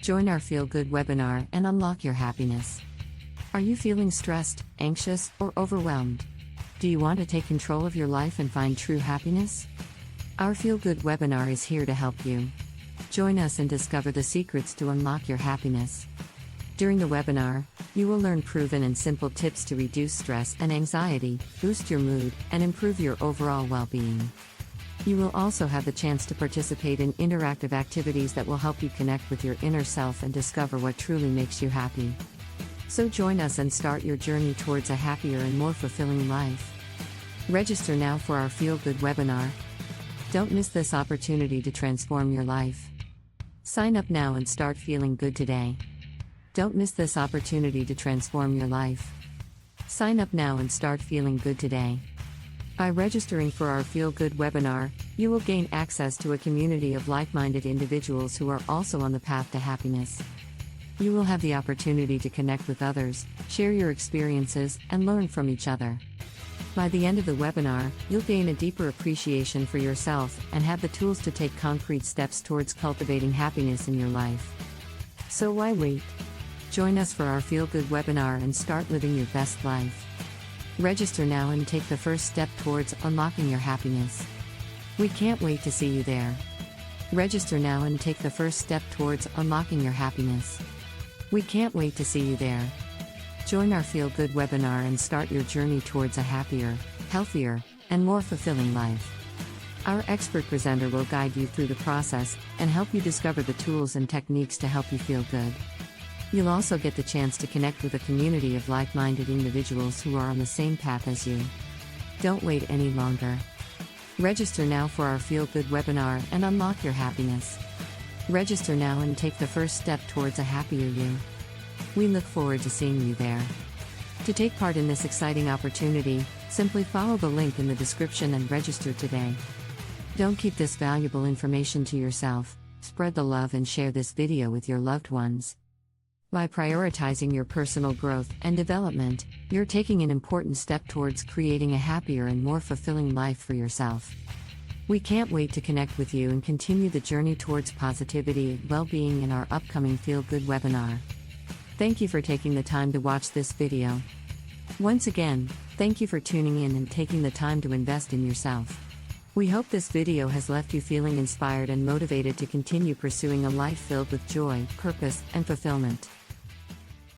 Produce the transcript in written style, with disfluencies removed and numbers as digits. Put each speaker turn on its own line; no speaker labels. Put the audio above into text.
Join our Feel Good webinar and unlock your happiness. Are you feeling stressed, anxious, or overwhelmed? Do you want to take control of your life and find true happiness? Our Feel Good webinar is here to help you. Join us and discover the secrets to unlock your happiness. During the webinar, you will learn proven and simple tips to reduce stress and anxiety, boost your mood, and improve your overall well-being. You will also have the chance to participate in interactive activities that will help you connect with your inner self and discover what truly makes you happy. So join us and start your journey towards a happier and more fulfilling life. Register now for our Feel Good webinar. Don't miss this opportunity to transform your life. Sign up now and start feeling good today. Don't miss this opportunity to transform your life. Sign up now and start feeling good today. By registering for our Feel Good webinar, you will gain access to a community of like-minded individuals who are also on the path to happiness. You will have the opportunity to connect with others, share your experiences, and learn from each other. By the end of the webinar, you'll gain a deeper appreciation for yourself and have the tools to take concrete steps towards cultivating happiness in your life. So why wait? Join us for our Feel Good webinar and start living your best life. Register now and take the first step towards unlocking your happiness. We can't wait to see you there. Register now and take the first step towards unlocking your happiness. We can't wait to see you there. Join our Feel Good webinar and start your journey towards a happier, healthier, and more fulfilling life. Our expert presenter will guide you through the process and help you discover the tools and techniques to help you feel good. You'll also get the chance to connect with a community of like-minded individuals who are on the same path as you. Don't wait any longer. Register now for our Feel Good webinar and unlock your happiness. Register now and take the first step towards a happier you. We look forward to seeing you there. To take part in this exciting opportunity, simply follow the link in the description and register today. Don't keep this valuable information to yourself. Spread the love and share this video with your loved ones. By prioritizing your personal growth and development, you're taking an important step towards creating a happier and more fulfilling life for yourself. We can't wait to connect with you and continue the journey towards positivity and well-being in our upcoming Feel Good webinar. Thank you for taking the time to watch this video. Once again, thank you for tuning in and taking the time to invest in yourself. We hope this video has left you feeling inspired and motivated to continue pursuing a life filled with joy, purpose, and fulfillment.